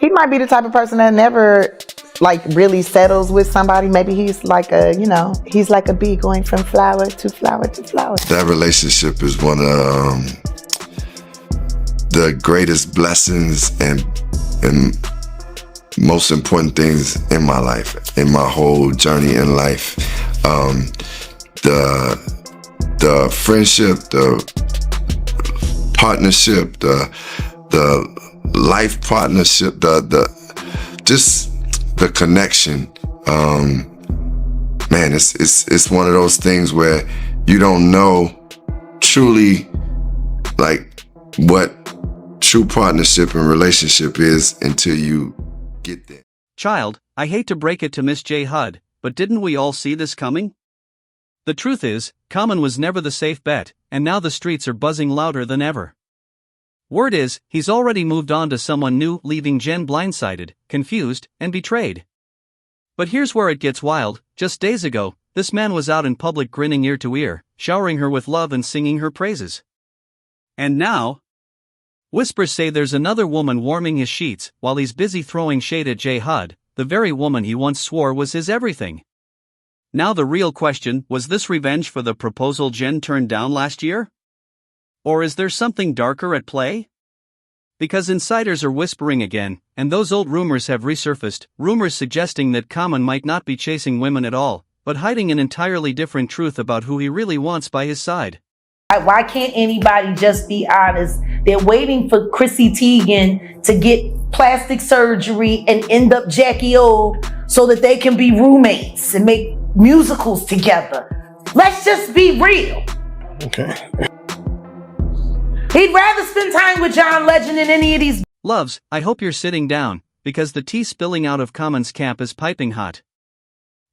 He might be the type of person that never like really settles with somebody. Maybe he's like a, he's like a bee going from flower to flower to flower. That relationship is one of the greatest blessings and most important things in my life, in my whole journey in life. The friendship, the partnership, the life partnership, just the connection. Man, it's one of those things where you don't know truly like what true partnership and relationship is until you get there. Child, I hate to break it to Miss J. Hud, but didn't we all see this coming? The truth is, Common was never the safe bet, and now the streets are buzzing louder than ever. Word is, he's already moved on to someone new, leaving Jen blindsided, confused, and betrayed. But here's where it gets wild. Just days ago, this man was out in public grinning ear to ear, showering her with love and singing her praises. And now, whispers say there's another woman warming his sheets while he's busy throwing shade at J. Hud, the very woman he once swore was his everything. Now the real question, was this revenge for the proposal Jen turned down last year? Or is there something darker at play? Because insiders are whispering again, and those old rumors have resurfaced, rumors suggesting that Common might not be chasing women at all, but hiding an entirely different truth about who he really wants by his side. Why can't anybody just be honest? They're waiting for Chrissy Teigen to get plastic surgery and end up Jackie O so that they can be roommates and make musicals together. Let's just be real. Okay. He'd rather spend time with John Legend than any of these. Loves, I hope you're sitting down, because the tea spilling out of Common's camp is piping hot.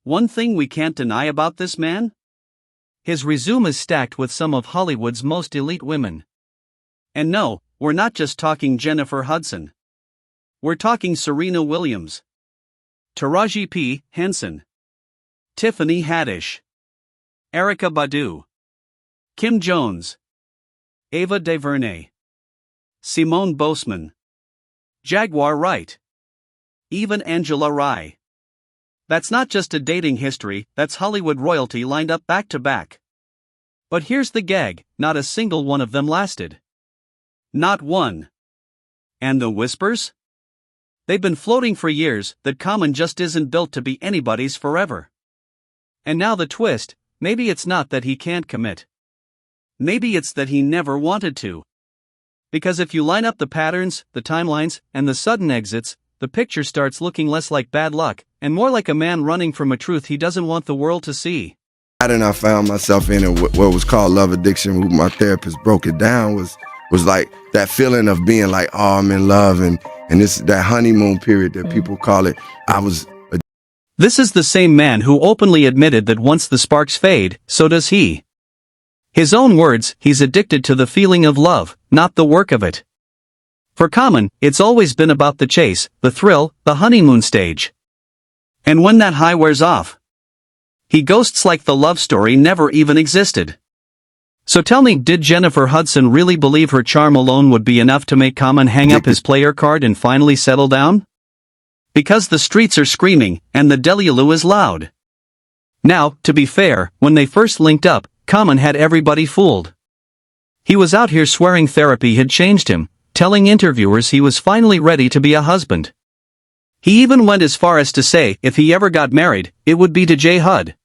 One thing we can't deny about this man? His resume is stacked with some of Hollywood's most elite women. And no, we're not just talking Jennifer Hudson. We're talking Serena Williams, Taraji P. Henson, Tiffany Haddish, Erykah Badu, Kim Jones, Ava DuVernay, Simone Boseman, Jaguar Wright, even Angela Rye. That's not just a dating history, that's Hollywood royalty lined up back to back. But here's the gag, not a single one of them lasted. Not one. And the whispers? They've been floating for years, that Common just isn't built to be anybody's forever. And now the twist, maybe it's not that he can't commit. Maybe it's that he never wanted to. Because if you line up the patterns, the timelines, and the sudden exits, the picture starts looking less like bad luck, and more like a man running from a truth he doesn't want the world to see. And I found myself in what was called love addiction, who my therapist broke it down, was like that feeling of being like, oh, I'm in love, and this that honeymoon period that people call it. This is the same man who openly admitted that once the sparks fade, so does he. His own words, he's addicted to the feeling of love, not the work of it. For Common, it's always been about the chase, the thrill, the honeymoon stage. And when that high wears off, he ghosts like the love story never even existed. So tell me, did Jennifer Hudson really believe her charm alone would be enough to make Common hang up his player card and finally settle down? Because the streets are screaming, and the delulu is loud. Now, to be fair, when they first linked up, Common had everybody fooled. He was out here swearing therapy had changed him, telling interviewers he was finally ready to be a husband. He even went as far as to say if he ever got married, it would be to J. Hud.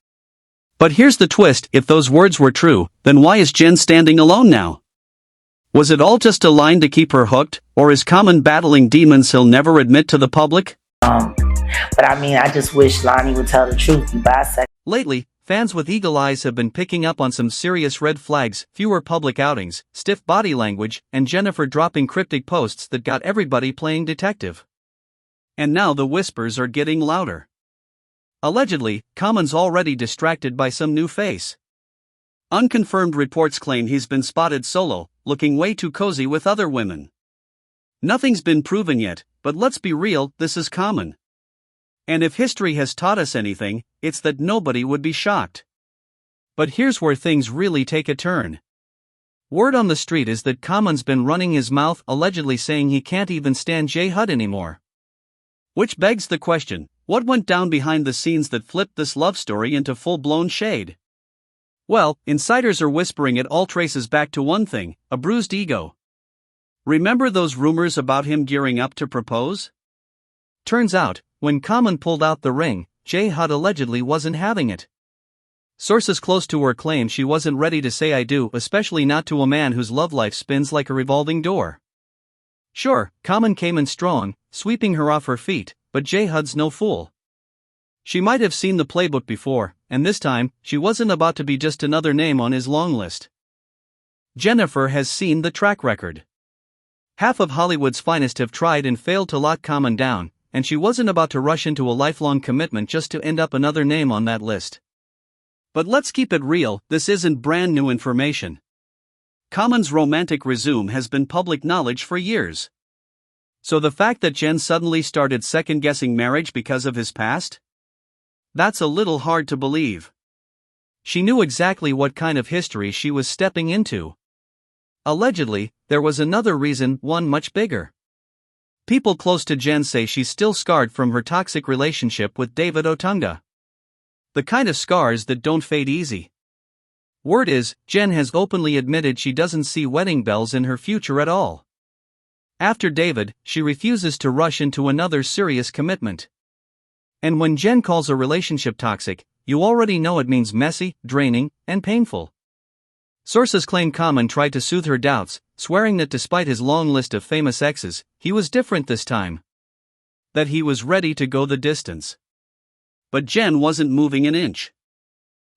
But here's the twist, if those words were true, then why is Jen standing alone now? Was it all just a line to keep her hooked, or is Common battling demons he'll never admit to the public? But I mean, I just wish Lonnie would tell the truth. He's bisexual. Lately, fans with eagle eyes have been picking up on some serious red flags, fewer public outings, stiff body language, and Jennifer dropping cryptic posts that got everybody playing detective. And now the whispers are getting louder. Allegedly, Common's already distracted by some new face. Unconfirmed reports claim he's been spotted solo, looking way too cozy with other women. Nothing's been proven yet, but let's be real, this is Common. And if history has taught us anything, it's that nobody would be shocked. But here's where things really take a turn. Word on the street is that Common's been running his mouth, allegedly saying he can't even stand J. Hud anymore. Which begs the question, what went down behind the scenes that flipped this love story into full-blown shade? Well, insiders are whispering it all traces back to one thing, a bruised ego. Remember those rumors about him gearing up to propose? Turns out, when Common pulled out the ring, J. Hud allegedly wasn't having it. Sources close to her claim she wasn't ready to say I do, especially not to a man whose love life spins like a revolving door. Sure, Common came in strong, sweeping her off her feet, but J. Hud's no fool. She might have seen the playbook before, and this time, she wasn't about to be just another name on his long list. Jennifer has seen the track record. Half of Hollywood's finest have tried and failed to lock Common down, and she wasn't about to rush into a lifelong commitment just to end up another name on that list. But let's keep it real, this isn't brand new information. Common's romantic resume has been public knowledge for years. So the fact that Jen suddenly started second-guessing marriage because of his past? That's a little hard to believe. She knew exactly what kind of history she was stepping into. Allegedly, there was another reason, one much bigger. People close to Jen say she's still scarred from her toxic relationship with David Otunga. The kind of scars that don't fade easy. Word is, Jen has openly admitted she doesn't see wedding bells in her future at all. After David, she refuses to rush into another serious commitment. And when Jen calls a relationship toxic, you already know it means messy, draining, and painful. Sources claim Common tried to soothe her doubts, swearing that despite his long list of famous exes, he was different this time. That he was ready to go the distance. But Jen wasn't moving an inch.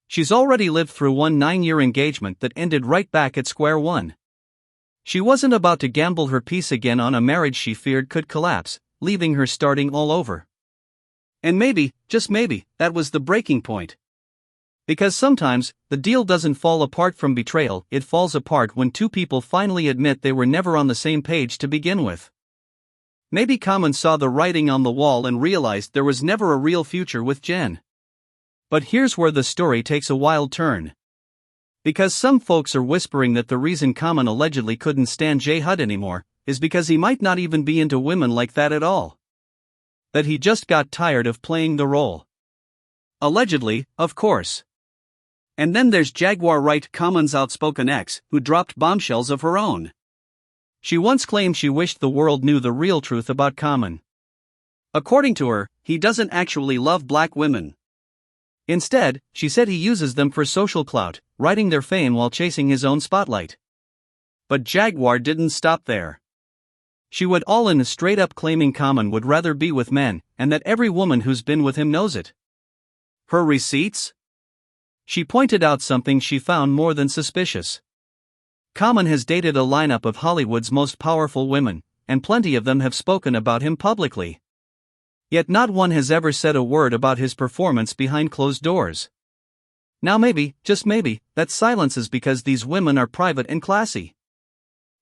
She's already lived through one 9-year engagement that ended right back at square one. She wasn't about to gamble her peace again on a marriage she feared could collapse, leaving her starting all over. And maybe, just maybe, that was the breaking point. Because sometimes, the deal doesn't fall apart from betrayal, it falls apart when two people finally admit they were never on the same page to begin with. Maybe Common saw the writing on the wall and realized there was never a real future with Jen. But here's where the story takes a wild turn. Because some folks are whispering that the reason Common allegedly couldn't stand J. Hud anymore is because he might not even be into women like that at all. That he just got tired of playing the role. Allegedly, of course. And then there's Jaguar Wright, Common's outspoken ex, who dropped bombshells of her own. She once claimed she wished the world knew the real truth about Common. According to her, he doesn't actually love black women. Instead, she said he uses them for social clout, riding their fame while chasing his own spotlight. But Jaguar didn't stop there. She went all in, straight up claiming Common would rather be with men, and that every woman who's been with him knows it. Her receipts? She pointed out something she found more than suspicious. Common has dated a lineup of Hollywood's most powerful women, and plenty of them have spoken about him publicly. Yet not one has ever said a word about his performance behind closed doors. Now maybe, just maybe, that silence is because these women are private and classy.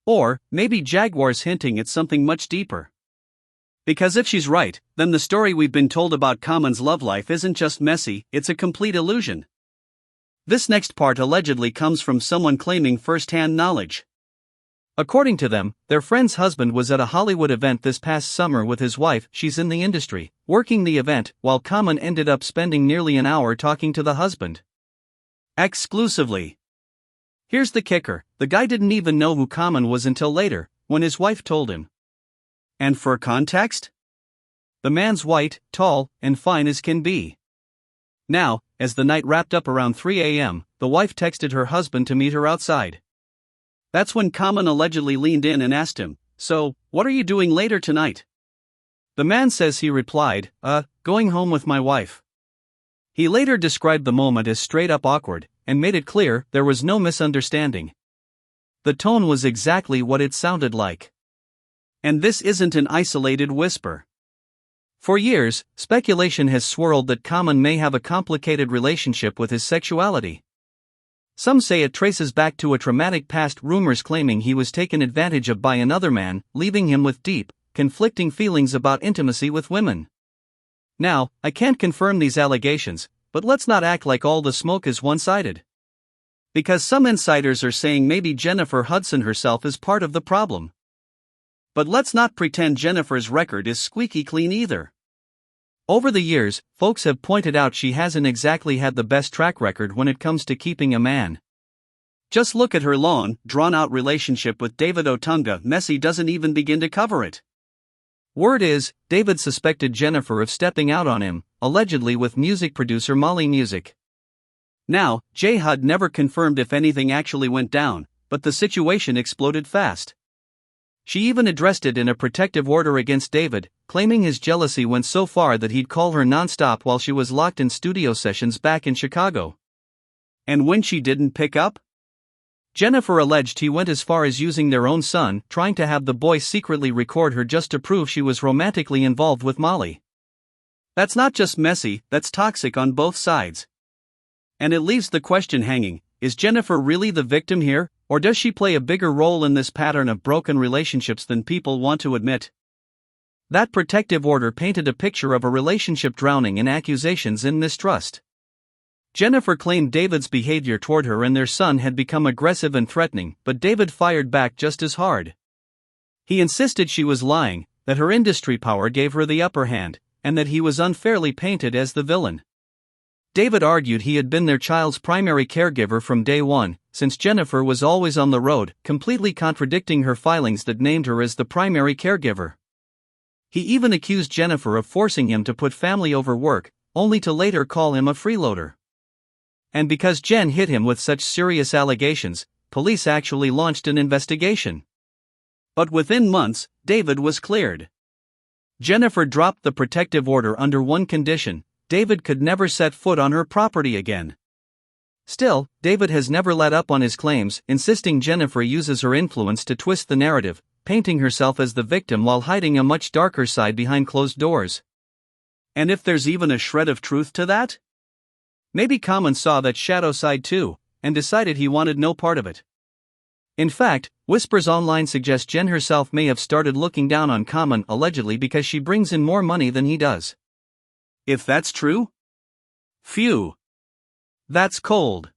Or, maybe Jaguar's hinting at something much deeper. Because if she's right, then the story we've been told about Common's love life isn't just messy, it's a complete illusion. This next part allegedly comes from someone claiming first-hand knowledge. According to them, their friend's husband was at a Hollywood event this past summer with his wife, she's in the industry, working the event, while Common ended up spending nearly an hour talking to the husband. Exclusively. Here's the kicker, the guy didn't even know who Common was until later, when his wife told him. And for context? The man's white, tall, and fine as can be. Now, as the night wrapped up around 3 a.m., the wife texted her husband to meet her outside. That's when Common allegedly leaned in and asked him, "So, what are you doing later tonight?" The man says he replied, going home with my wife." He later described the moment as straight up awkward, and made it clear there was no misunderstanding. The tone was exactly what it sounded like. And this isn't an isolated whisper. For years, speculation has swirled that Common may have a complicated relationship with his sexuality. Some say it traces back to a traumatic past, rumors claiming he was taken advantage of by another man, leaving him with deep, conflicting feelings about intimacy with women. Now, I can't confirm these allegations, but let's not act like all the smoke is one-sided. Because some insiders are saying maybe Jennifer Hudson herself is part of the problem. But let's not pretend Jennifer's record is squeaky clean either. Over the years, folks have pointed out she hasn't exactly had the best track record when it comes to keeping a man. Just look at her long, drawn-out relationship with David Otunga. Messi doesn't even begin to cover it. Word is, David suspected Jennifer of stepping out on him, allegedly with music producer Molly Music. Now, J. Hud never confirmed if anything actually went down, but the situation exploded fast. She even addressed it in a protective order against David, claiming his jealousy went so far that he'd call her nonstop while she was locked in studio sessions back in Chicago. And when she didn't pick up? Jennifer alleged he went as far as using their own son, trying to have the boy secretly record her just to prove she was romantically involved with Molly. That's not just messy, that's toxic on both sides. And it leaves the question hanging, is Jennifer really the victim here, or does she play a bigger role in this pattern of broken relationships than people want to admit? That protective order painted a picture of a relationship drowning in accusations and mistrust. Jennifer claimed David's behavior toward her and their son had become aggressive and threatening, but David fired back just as hard. He insisted she was lying, that her industry power gave her the upper hand, and that he was unfairly painted as the villain. David argued he had been their child's primary caregiver from day one, since Jennifer was always on the road, completely contradicting her filings that named her as the primary caregiver. He even accused Jennifer of forcing him to put family over work, only to later call him a freeloader. And because Jen hit him with such serious allegations, police actually launched an investigation. But within months, David was cleared. Jennifer dropped the protective order under one condition: David could never set foot on her property again. Still, David has never let up on his claims, insisting Jennifer uses her influence to twist the narrative, painting herself as the victim while hiding a much darker side behind closed doors. And if there's even a shred of truth to that? Maybe Common saw that shadow side too, and decided he wanted no part of it. In fact, whispers online suggest Jen herself may have started looking down on Common allegedly because she brings in more money than he does. If that's true? Phew. That's cold.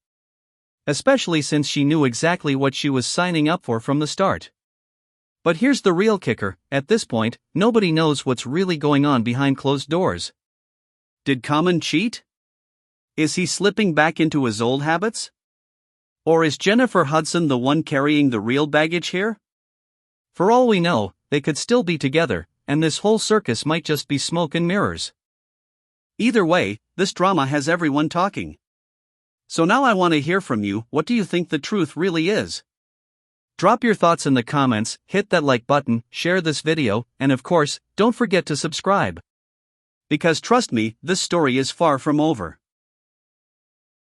Especially since she knew exactly what she was signing up for from the start. But here's the real kicker: at this point, nobody knows what's really going on behind closed doors. Did Common cheat? Is he slipping back into his old habits? Or is Jennifer Hudson the one carrying the real baggage here? For all we know, they could still be together, and this whole circus might just be smoke and mirrors. Either way, this drama has everyone talking. So now I want to hear from you. What do you think the truth really is? Drop your thoughts in the comments, hit that like button, share this video, and of course, don't forget to subscribe. Because trust me, this story is far from over.